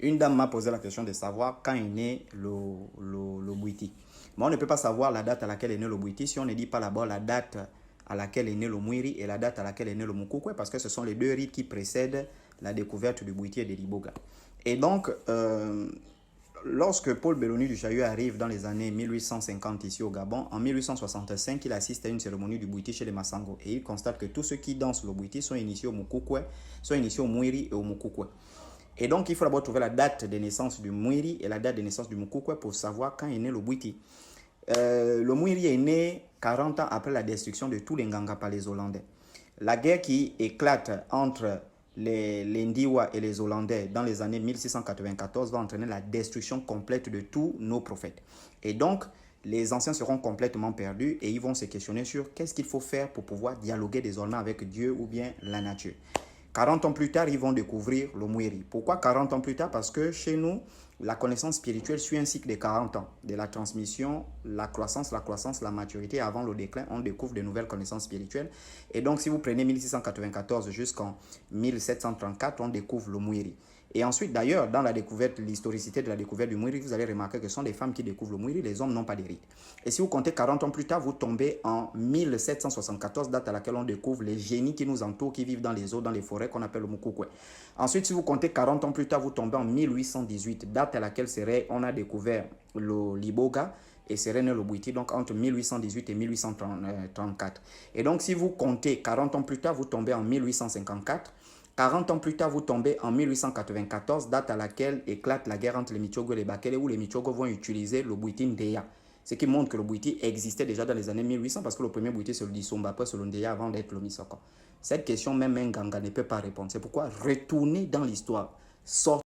Une dame m'a posé la question de savoir quand est né le Bwiti. Mais on ne peut pas savoir la date à laquelle est né le Bwiti si on ne dit pas d'abord la date à laquelle est né le Mwiri et la date à laquelle est né le Mukukwe, parce que ce sont les deux rites qui précèdent la découverte du Bwiti et de l'Iboga. Et donc, lorsque Paul Belloni du Chaillou arrive dans les années 1850 ici au Gabon, en 1865, il assiste à une cérémonie du Bwiti chez les Massango et il constate que tous ceux qui dansent le Bwiti sont initiés au Mukukwe, sont initiés au Mwiri et au Mukukwe. Et donc, il faut d'abord trouver la date de naissance du Mwiri et la date de naissance du Mukukwe pour savoir quand est né le Bwiti. Le Mwiri est né 40 ans après la destruction de tous les Nganga par les Hollandais. La guerre qui éclate entre les Ndiwa et les Hollandais dans les années 1694 va entraîner la destruction complète de tous nos prophètes. Et donc, les anciens seront complètement perdus et ils vont se questionner sur qu'est-ce qu'il faut faire pour pouvoir dialoguer désormais avec Dieu ou bien la nature. 40 ans plus tard, ils vont découvrir le Mwiri. Pourquoi 40 ans plus tard? Parce que chez nous, la connaissance spirituelle suit un cycle de 40 ans. De la transmission, la croissance, la maturité. Avant le déclin, on découvre de nouvelles connaissances spirituelles. Et donc, si vous prenez 1694 jusqu'en 1734, on découvre le Mwiri. Et ensuite, d'ailleurs, dans la découverte, l'historicité de la découverte du Mwiri, vous allez remarquer que ce sont des femmes qui découvrent le Mwiri, les hommes n'ont pas de rite. Et si vous comptez 40 ans plus tard, vous tombez en 1774, date à laquelle on découvre les génies qui nous entourent, qui vivent dans les eaux, dans les forêts, qu'on appelle le Mukukwe. Ensuite, si vous comptez 40 ans plus tard, vous tombez en 1818, date à laquelle on a découvert l'Iboga et serait né le Bwiti, donc entre 1818 et 1834. Et donc, si vous comptez 40 ans plus tard, vous tombez en 1854. 40 ans plus tard, vous tombez en 1894, date à laquelle éclate la guerre entre les Michogo et les Bakele, où les Michogo vont utiliser le Bwiti Ndeya. Ce qui montre que le Bwiti existait déjà dans les années 1800, parce que le premier Bwiti, c'est le Disomba, après c'est le Ndeya avant d'être le Misoko. Cette question, même un Ganga ne peut pas répondre. C'est pourquoi retourner dans l'histoire, sortir